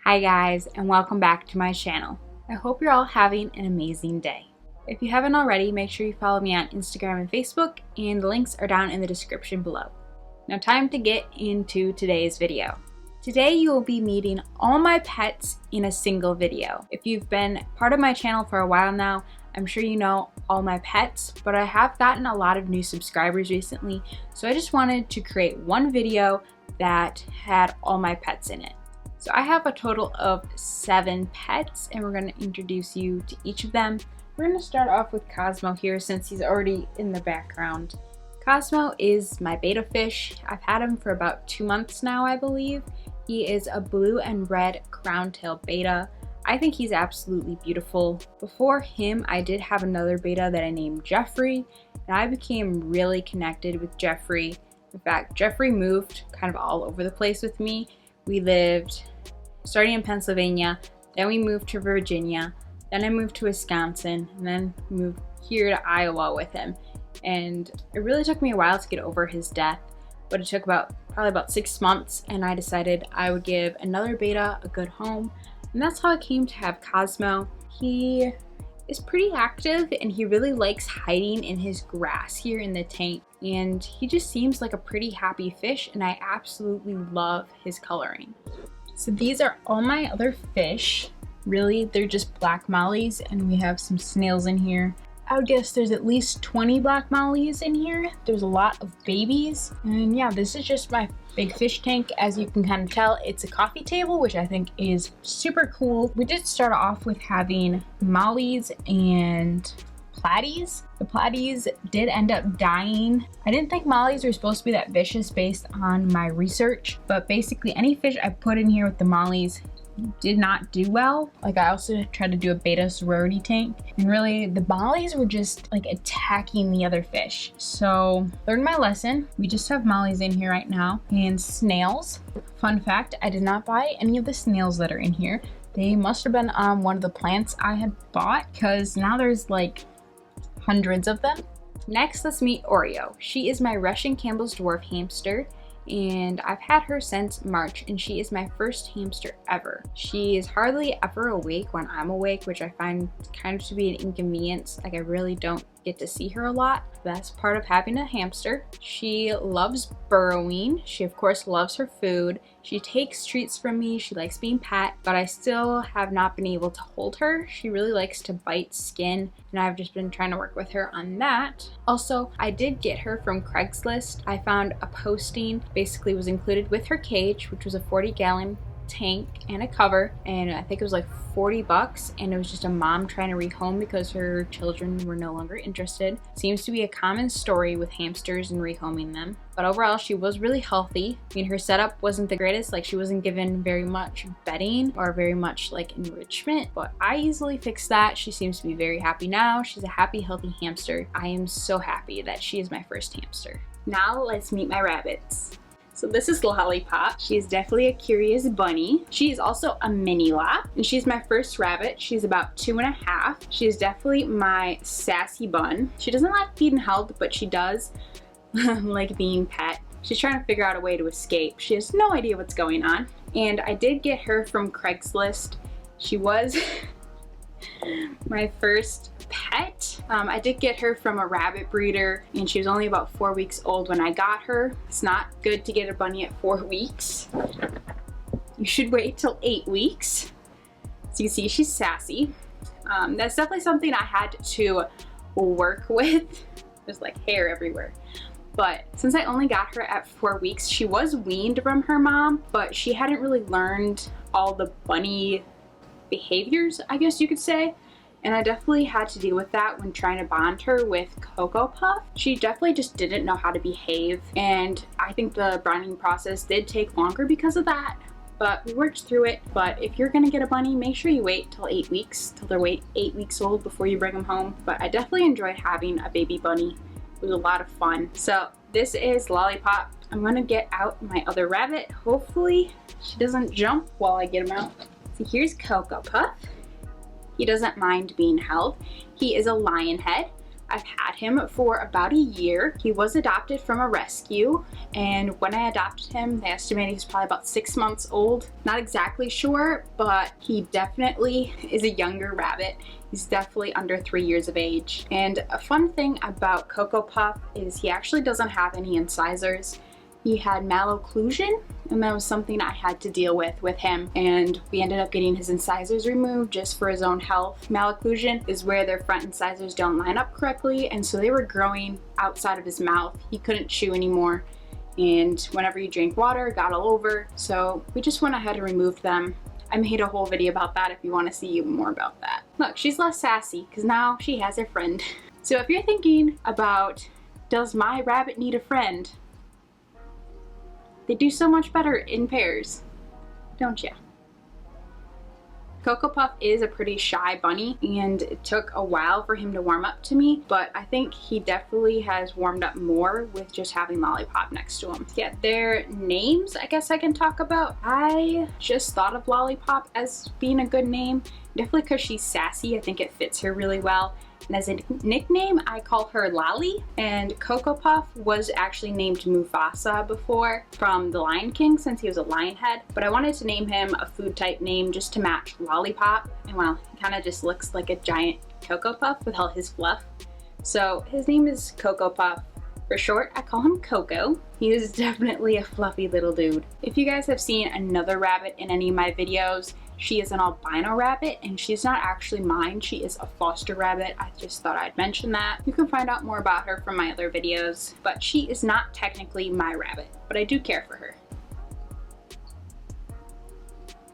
Hi guys, and welcome back to my channel. I hope you're all having an amazing day. If you haven't already, make sure you follow me on Instagram and Facebook, and the links are down in the description below. Now time to get into today's video. Today you will be meeting all my pets in a single video. If you've been part of my channel for a while now, I'm sure you know all my pets, but I have gotten a lot of new subscribers recently, so I just wanted to create one video that had all my pets in it. So I have a total of 7 pets, and we're going to introduce you to each of them. We're going to start off with Cosmo here since he's already in the background. Cosmo is my betta fish. I've had him for about 2 months now, I believe. He is a blue and red crown-tail betta. I think he's absolutely beautiful. Before him, I did have another betta that I named Jeffrey, and I became really connected with Jeffrey. In fact, Jeffrey moved kind of all over the place with me. We lived starting in Pennsylvania, then we moved to Virginia, then I moved to Wisconsin, and then moved here to Iowa with him. And it really took me a while to get over his death, but it took probably about 6 months, and I decided I would give another betta a good home. And that's how I came to have Cosmo. He is pretty active and he really likes hiding in his grass here in the tank. And he just seems like a pretty happy fish, and I absolutely love his coloring. So these are all my other fish. Really, they're just black mollies, and we have some snails in here. I would guess there's at least 20 black mollies in here. There's a lot of babies. And yeah, this is just my big fish tank. As you can kind of tell, it's a coffee table, which I think is super cool. We did start off with having mollies and platies. The platies did end up dying. I didn't think mollies were supposed to be that vicious based on my research, but basically any fish I put in here with the mollies did not do well. Like, I also tried to do a betta sorority tank, and really the mollies were just like attacking the other fish. So learned my lesson. We just have mollies in here right now. And snails. Fun fact, I did not buy any of the snails that are in here. They must have been on one of the plants I had bought, because now there's like hundreds of them. Next, let's meet Oreo. She is my Russian Campbell's dwarf hamster, and I've had her since March, and she is my first hamster ever. She is hardly ever awake when I'm awake, which I find kind of to be an inconvenience. Like, I really don't get to see her a lot. That's part of having a hamster. She loves burrowing. She of course loves her food. She takes treats from me. She likes being pet, but I still have not been able to hold her. She really likes to bite skin, and I've just been trying to work with her on that. Also, I did get her from Craigslist. I found a posting, basically was included with her cage, which was a 40-gallon tank and a cover, and I think it was like 40 bucks, and it was just a mom trying to rehome because her children were no longer interested. Seems to be a common story with hamsters and rehoming them. But overall, she was really healthy. I mean, her setup wasn't the greatest. Like, she wasn't given very much bedding or very much like enrichment, but I easily fixed that. She seems to be very happy now. She's a happy, healthy hamster. I am so happy that she is my first hamster. Now let's meet my rabbits. So this is Lollipop. She is definitely a curious bunny. She is also a mini lop, and she's my first rabbit. She's about 2.5. She is definitely my sassy bun. She doesn't like being held, but she does like being pet. She's trying to figure out a way to escape. She has no idea what's going on. And I did get her from Craigslist. She was my first pet. I did get her from a rabbit breeder, and she was only about 4 weeks old when I got her. It's not good to get a bunny at 4 weeks. You should wait till 8 weeks. So you can see she's sassy. That's definitely something I had to work with. There's like hair everywhere. But since I only got her at 4 weeks, she was weaned from her mom, but she hadn't really learned all the bunny behaviors, I guess you could say. And I definitely had to deal with that when trying to bond her with Cocoa Puff. She definitely just didn't know how to behave, and I think the bonding process did take longer because of that, but we worked through it. But if you're gonna get a bunny, make sure you wait till 8 weeks, till they're 8 weeks old before you bring them home. But I definitely enjoyed having a baby bunny. It was a lot of fun. So this is Lollipop. I'm gonna get out my other rabbit. Hopefully she doesn't jump while I get him out. So here's Cocoa Puff. He doesn't mind being held. He is a Lionhead. I've had him for about a year. He was adopted from a rescue, and when I adopted him, they estimated he's probably about 6 months old. Not exactly sure, but he definitely is a younger rabbit. He's definitely under 3 years of age. And a fun thing about Cocoa Puff is he actually doesn't have any incisors. He had malocclusion, and that was something I had to deal with him, and we ended up getting his incisors removed just for his own health. Malocclusion is where their front incisors don't line up correctly, and so they were growing outside of his mouth. He couldn't chew anymore, and whenever he drank water, it got all over, so we just went ahead and removed them. I made a whole video about that if you want to see more about that. Look, she's less sassy because now she has a friend. So if you're thinking about, does my rabbit need a friend? They do so much better in pairs, don't ya? Cocoa Puff is a pretty shy bunny, and it took a while for him to warm up to me, but I think he definitely has warmed up more with just having Lollipop next to him. Yeah, their names I guess I can talk about. I just thought of Lollipop as being a good name, definitely because she's sassy. I think it fits her really well. And as a nickname, I call her Lolly. And Cocoa Puff was actually named Mufasa before from the Lion King, since he was a Lionhead. But I wanted to name him a food type name just to match Lollipop. And well, he kind of just looks like a giant Cocoa Puff with all his fluff. So his name is Cocoa Puff. For short, I call him Coco. He is definitely a fluffy little dude. If you guys have seen another rabbit in any of my videos, she is an albino rabbit, and she's not actually mine. She is a foster rabbit. I just thought I'd mention that. You can find out more about her from my other videos, but she is not technically my rabbit, but I do care for her.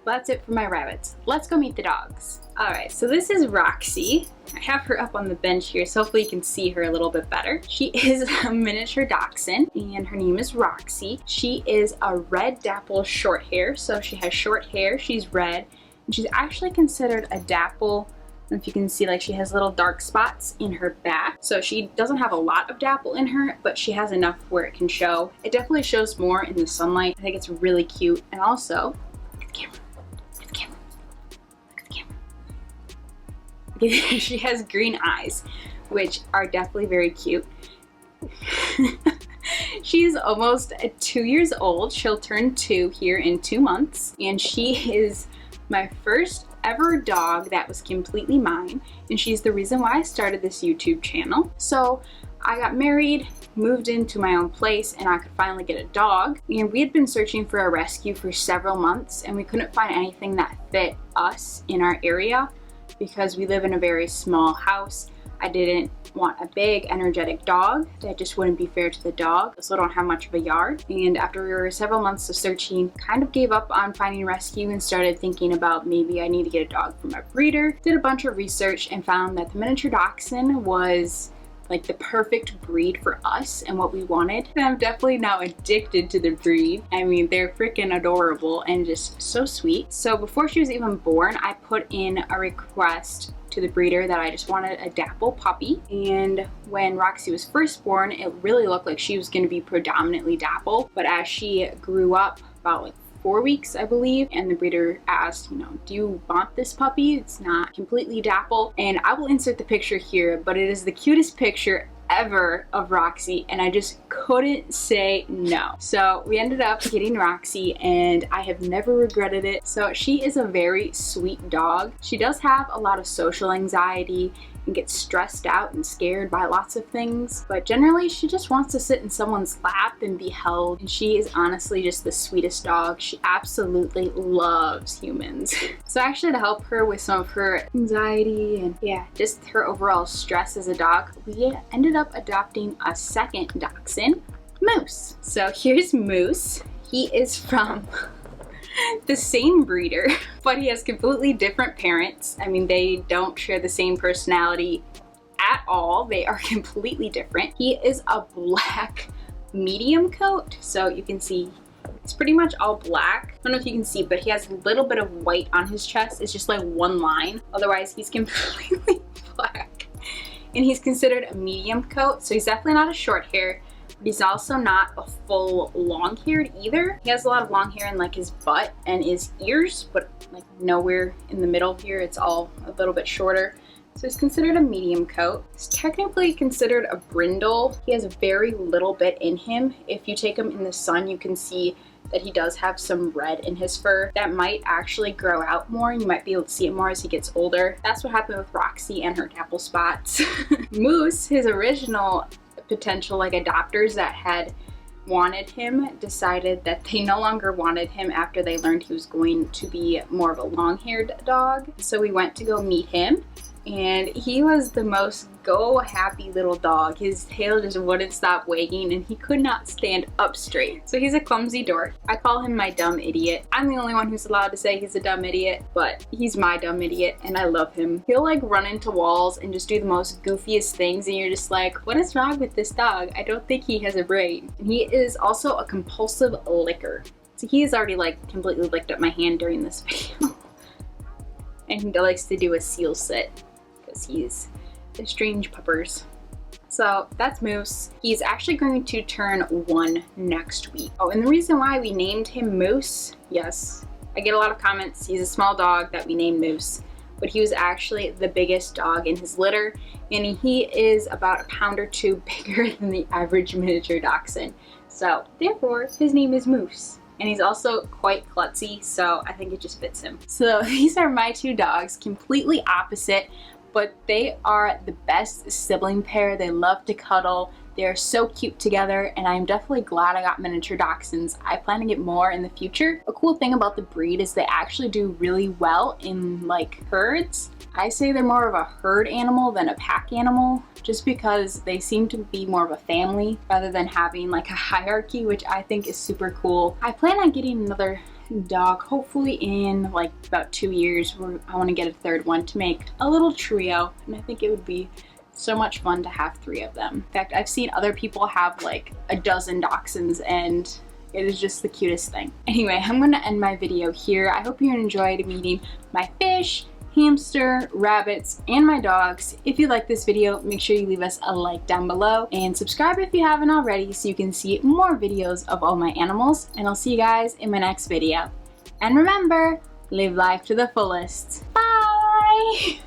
That's it for my rabbits. Let's go meet the dogs. Alright, so this is Roxy. I have her up on the bench here, so hopefully you can see her a little bit better. She is a miniature dachshund, and her name is Roxy. She is a red Dapple short hair, so she has short hair, she's red, and she's actually considered a Dapple. I don't know if you can see, like, she has little dark spots in her back. So she doesn't have a lot of Dapple in her, but she has enough where it can show. It definitely shows more in the sunlight. I think it's really cute. And also, look at the camera. She has green eyes, which are definitely very cute. She's almost 2 years old. She'll turn 2 here in 2 months, and she is my first ever dog that was completely mine, and she's the reason why I started this YouTube channel. So I got married, moved into my own place, and I could finally get a dog. And we had been searching for a rescue for several months, and we couldn't find anything that fit us in our area because we live in a very small house. I didn't want a big, energetic dog. That just wouldn't be fair to the dog. So I don't have much of a yard. And after several months of searching, kind of gave up on finding a rescue and started thinking about maybe I need to get a dog from a breeder. Did a bunch of research and found that the miniature dachshund was like the perfect breed for us and what we wanted. And I'm definitely now addicted to the breed. I mean, they're freaking adorable and just so sweet. So before she was even born, I put in a request to the breeder that I just wanted a Dapple puppy. And when Roxy was first born, it really looked like she was going to be predominantly Dapple. But as she grew up, about like 4 weeks, I believe, and the breeder asked, you know, do you want this puppy? It's not completely Dapple. And I will insert the picture here, but it is the cutest picture ever of Roxy, and I just couldn't say no. So we ended up getting Roxy, and I have never regretted it. So she is a very sweet dog. She does have a lot of social anxiety and gets stressed out and scared by lots of things, but generally she just wants to sit in someone's lap and be held. And she is honestly just the sweetest dog. She absolutely loves humans. So actually, to help her with some of her anxiety and yeah, just her overall stress as a dog, we ended up adopting a second dachshund, Moose. So here's Moose. He is from the same breeder, but he has completely different parents. I mean, they don't share the same personality at all. They are completely different. He is a black medium coat, so you can see it's pretty much all black. I don't know if you can see, but he has a little bit of white on his chest. It's just like one line. Otherwise, he's completely black. And he's considered a medium coat, so he's definitely not a short hair. But he's also not a full long haired either. He has a lot of long hair in like his butt and his ears, but like nowhere in the middle here. It's all a little bit shorter. So he's considered a medium coat. He's technically considered a brindle. He has very little bit in him. If you take him in the sun, you can see that he does have some red in his fur. That might actually grow out more. You might be able to see it more as he gets older. That's what happened with Roxy and her Dapple spots. Moose, his original potential adopters that had wanted him, decided that they no longer wanted him after they learned he was going to be more of a long-haired dog. So we went to go meet him, and he was the most go-happy little dog. His tail just wouldn't stop wagging, and he could not stand up straight. So he's a clumsy dork. I call him my dumb idiot. I'm the only one who's allowed to say he's a dumb idiot, but he's my dumb idiot, and I love him. He'll run into walls and just do the most goofiest things, and you're just like, what is wrong with this dog? I don't think he has a brain. And he is also a compulsive licker. So he's already completely licked up my hand during this video. And he likes to do a seal sit, he's a strange puppers. So that's Moose. He's actually going to turn 1 next week. Oh, and the reason why we named him Moose, yes, I get a lot of comments. He's a small dog that we named Moose, but he was actually the biggest dog in his litter, and he is about 1 pound or 2 bigger than the average miniature dachshund. So therefore, his name is Moose. And he's also quite klutzy, so I think it just fits him. So these are my 2 dogs, completely opposite, but they are the best sibling pair. They love to cuddle. They're so cute together, and I'm definitely glad I got miniature dachshunds. I plan to get more in the future. A cool thing about the breed is they actually do really well in herds. I say they're more of a herd animal than a pack animal, just because they seem to be more of a family rather than having a hierarchy, which I think is super cool. I plan on getting another dog hopefully in about 2 years. I want to get a 3rd one to make a little trio, and I think it would be so much fun to have 3 of them. In fact, I've seen other people have a dozen dachshunds, and it is just the cutest thing. Anyway, I'm going to end my video here. I hope you enjoyed meeting my fish, hamster, rabbits, and my dogs. If you like this video, make sure you leave us a like down below and subscribe if you haven't already so you can see more videos of all my animals, and I'll see you guys in my next video. And remember, live life to the fullest. Bye!